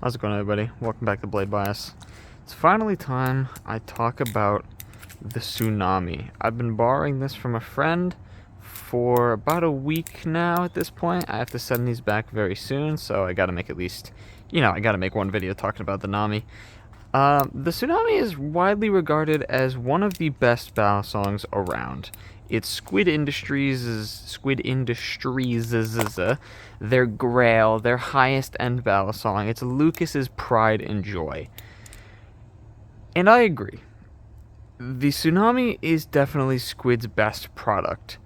How's it going, everybody? Welcome back to Blade Bias. It's finally time I talk about the Tsunami. I've been borrowing this from a friend for about a week now at this point. I have to send these back very soon, so I gotta make at least, I gotta make one video talking about the Nami. The Tsunami is widely regarded as one of the best battle songs around. It's Squid Industries' their grail, their highest end battle song. It's Lucas's pride and joy. And I agree. The Tsunami is definitely Squid's best product.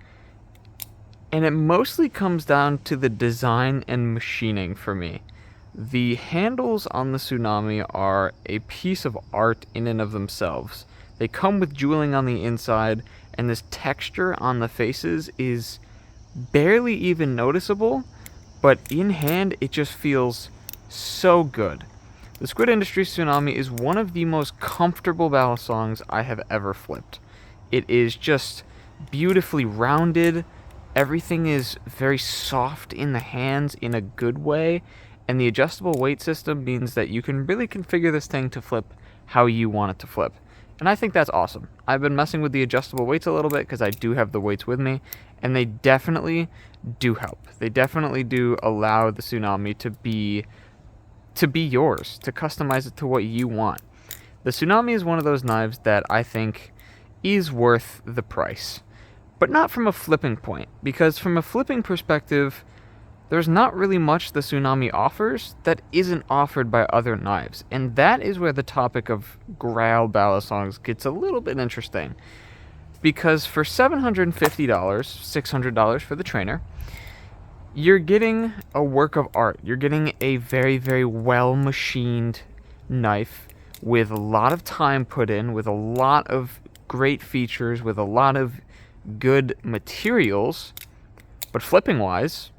And it mostly comes down to the design and machining for me. The handles on the Tsunami are a piece of art in and of themselves. They come with jeweling on the inside, and this texture on the faces is barely even noticeable, but in hand it just feels so good. The Squid Industries Tsunami is one of the most comfortable battle songs I have ever flipped. It is just beautifully rounded, everything is very soft in the hands in a good way, and the adjustable weight system means that you can really configure this thing to flip how you want it to flip. And I think that's awesome. I've been messing with the adjustable weights a little bit because I do have the weights with me, and they definitely do help. They definitely do allow the Tsunami to be yours, to customize it to what you want. The Tsunami is one of those knives that I think is worth the price, but not from a flipping point, because from a flipping perspective, there's not really much the Tsunami offers that isn't offered by other knives, and that is where the topic of grail battle songs gets a little bit interesting. Because for $750, $600 for the trainer, you're getting a work of art. You're getting a very, very well-machined knife with a lot of time put in, with a lot of great features, with a lot of good materials, but flipping-wise,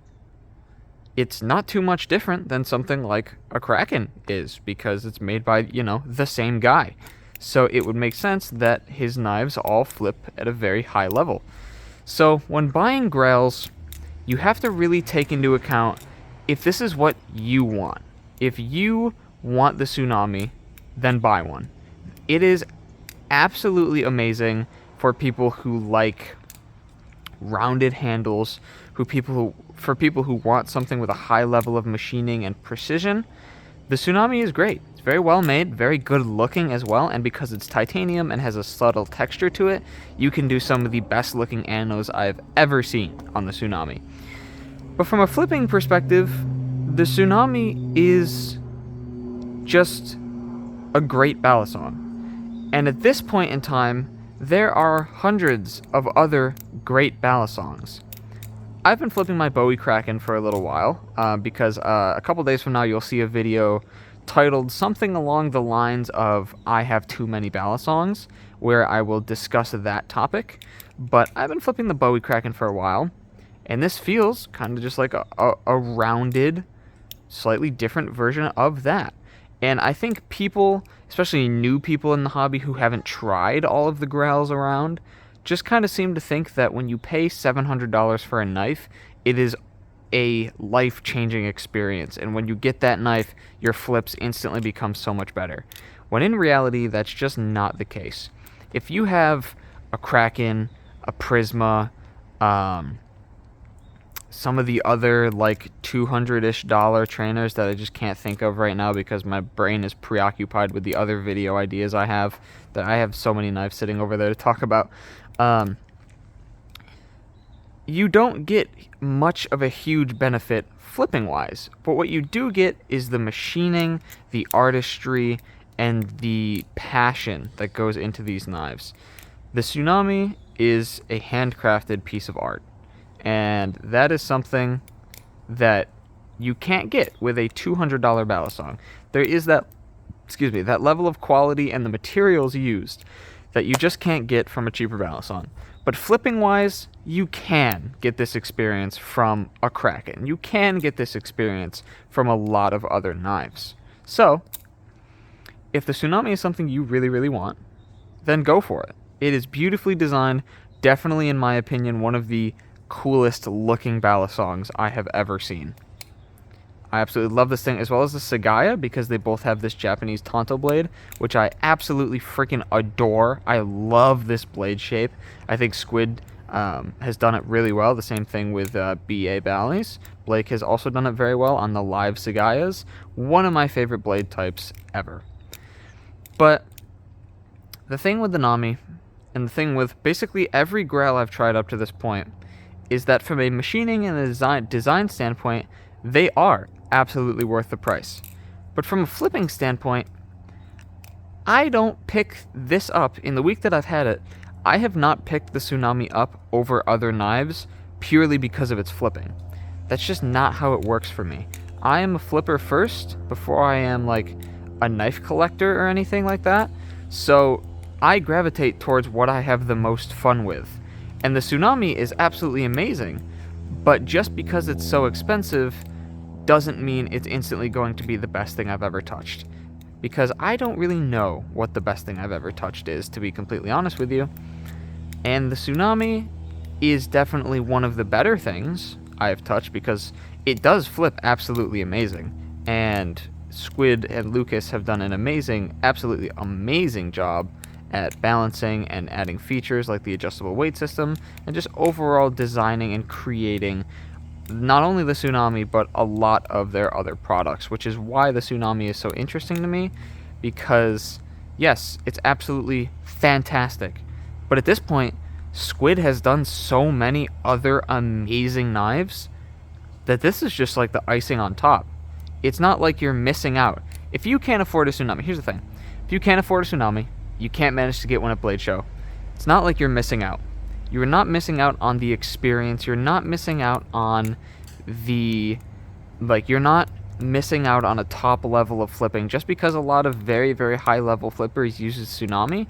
it's not too much different than something like a Kraken is, because it's made by, the same guy. So it would make sense that his knives all flip at a very high level. So when buying grails, you have to really take into account if this is what you want. If you want the Tsunami, then buy one. It is absolutely amazing for people who like rounded handles, for people who want something with a high level of machining and precision. The Tsunami is great. It's very well made, very good looking as well, and because it's titanium and has a subtle texture to it, you can do some of the best looking anos I've ever seen on the Tsunami. But from a flipping perspective, the Tsunami is just a great battle song. And at this point in time, there are hundreds of other great battle songs. I've been flipping my Bowie Kraken for a little while, because a couple days from now you'll see a video titled something along the lines of I have too many battle songs, where I will discuss that topic. But I've been flipping the Bowie Kraken for a while, and this feels kind of just like a rounded, slightly different version of that. And I think people, especially new people in the hobby who haven't tried all of the grails around, just kind of seem to think that when you pay $700 for a knife, it is a life-changing experience. And when you get that knife, your flips instantly become so much better. When in reality, that's just not the case. If you have a Kraken, a Prisma, some of the other like $200-ish trainers that I just can't think of right now because my brain is preoccupied with the other video ideas I have, that I have so many knives sitting over there to talk about. You don't get much of a huge benefit flipping wise, but what you do get is the machining, the artistry, and the passion that goes into these knives. The Tsunami is a handcrafted piece of art, and that is something that you can't get with a $200 battle song. There is that level of quality and the materials used that you just can't get from a cheaper battle song. But flipping wise, you can get this experience from a Kraken. You can get this experience from a lot of other knives. So, if the Tsunami is something you really, really want, then go for it. It is beautifully designed, definitely in my opinion one of the coolest looking battle songs I have ever seen. I absolutely love this thing, as well as the Sagaya, because they both have this Japanese Tonto blade, which I absolutely freaking adore. I love this blade shape. I think Squid has done it really well. The same thing with BA Bally's. Blake has also done it very well on the live Sagayas. One of my favorite blade types ever. But the thing with the Nami, and the thing with basically every grail I've tried up to this point, is that from a machining and a design standpoint, they are absolutely worth the price. But from a flipping standpoint, I don't pick this up. In the week that I've had it, I have not picked the Tsunami up over other knives purely because of its flipping. That's just not how it works for me. I am a flipper first before I am like a knife collector or anything like that. So I gravitate towards what I have the most fun with. And the Tsunami is absolutely amazing, but just because it's so expensive doesn't mean it's instantly going to be the best thing I've ever touched. Because I don't really know what the best thing I've ever touched is, to be completely honest with you. And the Tsunami is definitely one of the better things I have touched, because it does flip absolutely amazing. And Squid and Lucas have done an amazing, absolutely amazing job at balancing and adding features like the adjustable weight system, and just overall designing and creating not only the Tsunami, but a lot of their other products, which is why the Tsunami is so interesting to me, because yes, it's absolutely fantastic, but at this point, Squid has done so many other amazing knives that this is just like the icing on top. It's not like you're missing out. If you can't afford a Tsunami, here's the thing. If you can't afford a Tsunami, you can't manage to get one at Blade Show. It's not like you're missing out. You're not missing out on the experience. You're not missing out on you're not missing out on a top level of flipping. Just because a lot of very, very high level flippers use Tsunami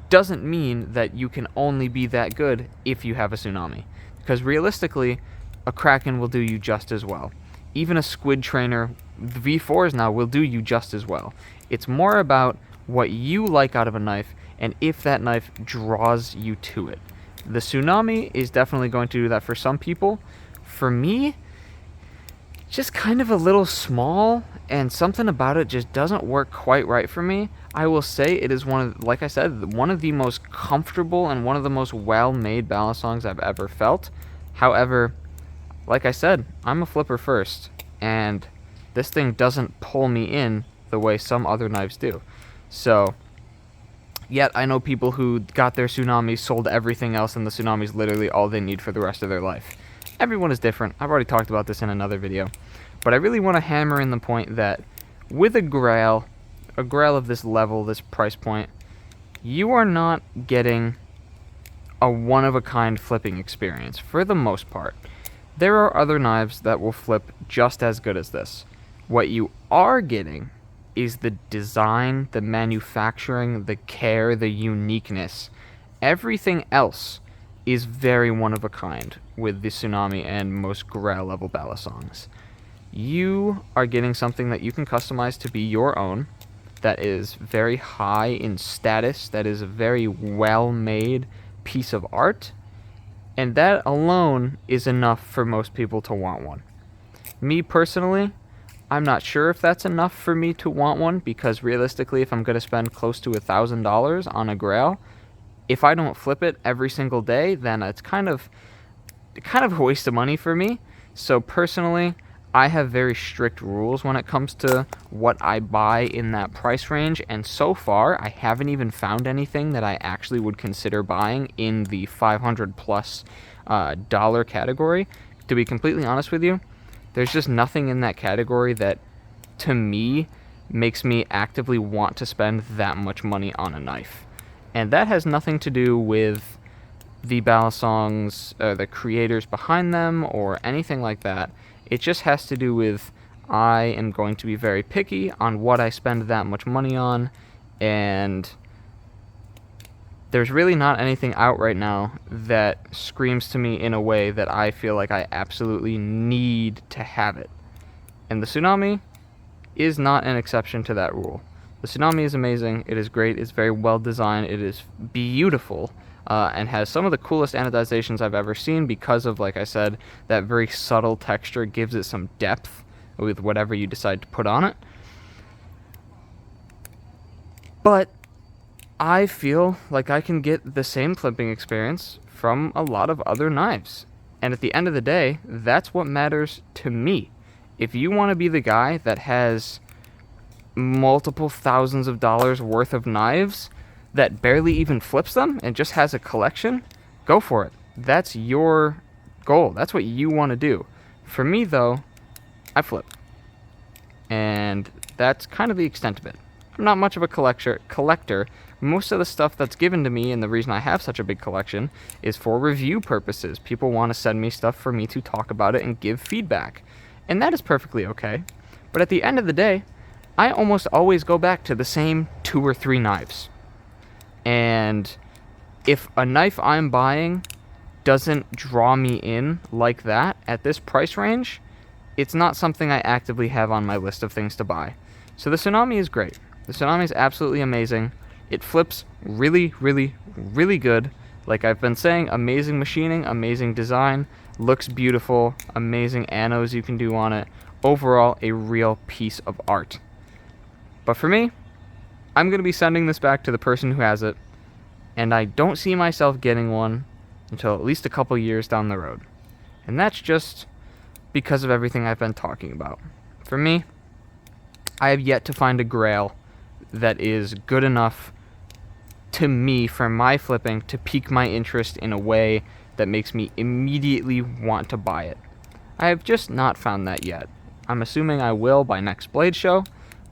doesn't mean that you can only be that good if you have a Tsunami. Because realistically, a Kraken will do you just as well. Even a Squid trainer, the V4s now, will do you just as well. It's more about what you like out of a knife, and if that knife draws you to it. The Tsunami is definitely going to do that for some people. For me, just kind of a little small, and something about it just doesn't work quite right for me. I will say it is like I said, one of the most comfortable and one of the most well-made balance songs I've ever felt. However, like I said, I'm a flipper first, and this thing doesn't pull me in the way some other knives do. So, yet I know people who got their Tsunami, sold everything else, and the Tsunami is literally all they need for the rest of their life. Everyone is different. I've already talked about this in another video. But I really want to hammer in the point that with a grail of this level, this price point, you are not getting a one-of-a-kind flipping experience for the most part. There are other knives that will flip just as good as this. What you are getting is the design, the manufacturing, the care, the uniqueness. Everything else is very one-of-a-kind with the Tsunami and most grail level Balisongs. You are getting something that you can customize to be your own, that is very high in status, that is a very well-made piece of art, and that alone is enough for most people to want one. Me personally, I'm not sure if that's enough for me to want one, because realistically, if I'm going to spend close to $1,000 on a grail, if I don't flip it every single day, then it's kind of a waste of money for me. So personally, I have very strict rules when it comes to what I buy in that price range, and so far, I haven't even found anything that I actually would consider buying in the $500 plus dollar category. To be completely honest with you, there's just nothing in that category that, to me, makes me actively want to spend that much money on a knife. And that has nothing to do with the Balisongs, the creators behind them, or anything like that. It just has to do with I am going to be very picky on what I spend that much money on, and there's really not anything out right now that screams to me in a way that I feel like I absolutely need to have it. And the Tsunami is not an exception to that rule. The Tsunami is amazing, it is great, it's very well designed, it is beautiful, and has some of the coolest anodizations I've ever seen because of, like I said, that very subtle texture gives it some depth with whatever you decide to put on it. But I feel like I can get the same flipping experience from a lot of other knives. And at the end of the day, that's what matters to me. If you want to be the guy that has multiple thousands of dollars worth of knives that barely even flips them and just has a collection, go for it. That's your goal. That's what you want to do. For me, though, I flip. And that's kind of the extent of it. I'm not much of a collector. Most of the stuff that's given to me, and the reason I have such a big collection, is for review purposes. People want to send me stuff for me to talk about it and give feedback. And that is perfectly okay. But at the end of the day, I almost always go back to the same 2 or 3 knives. And if a knife I'm buying doesn't draw me in like that at this price range, it's not something I actively have on my list of things to buy. So the Tsunami is great. The Tsunami is absolutely amazing. It flips really, really, really good. Like I've been saying, amazing machining, amazing design, looks beautiful, amazing anos you can do on it. Overall, a real piece of art. But for me, I'm going to be sending this back to the person who has it, and I don't see myself getting one until at least a couple years down the road. And that's just because of everything I've been talking about. For me, I have yet to find a grail that is good enough to me for my flipping to pique my interest in a way that makes me immediately want to buy it. I have just not found that yet. I'm assuming I will by next Blade show,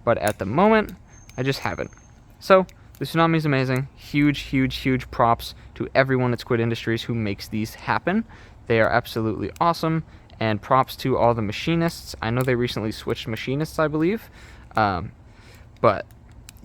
but at the moment, I just haven't. So, the Tsunami is amazing. Huge, huge, huge props to everyone at Squid Industries who makes these happen. They are absolutely awesome, and props to all the machinists. I know they recently switched machinists, I believe, but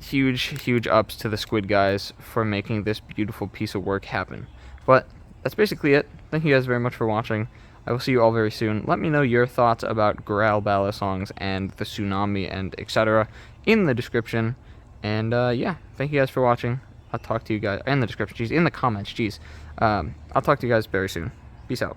huge, huge ups to the Squid guys for making this beautiful piece of work happen. But that's basically it. Thank you guys very much for watching. I will see you all very soon. Let me know your thoughts about Grail ballad songs and the Tsunami and etc. in the description. And yeah, thank you guys for watching. I'll talk to you guys in the description. Jeez, in the comments. Jeez. I'll talk to you guys very soon. Peace out.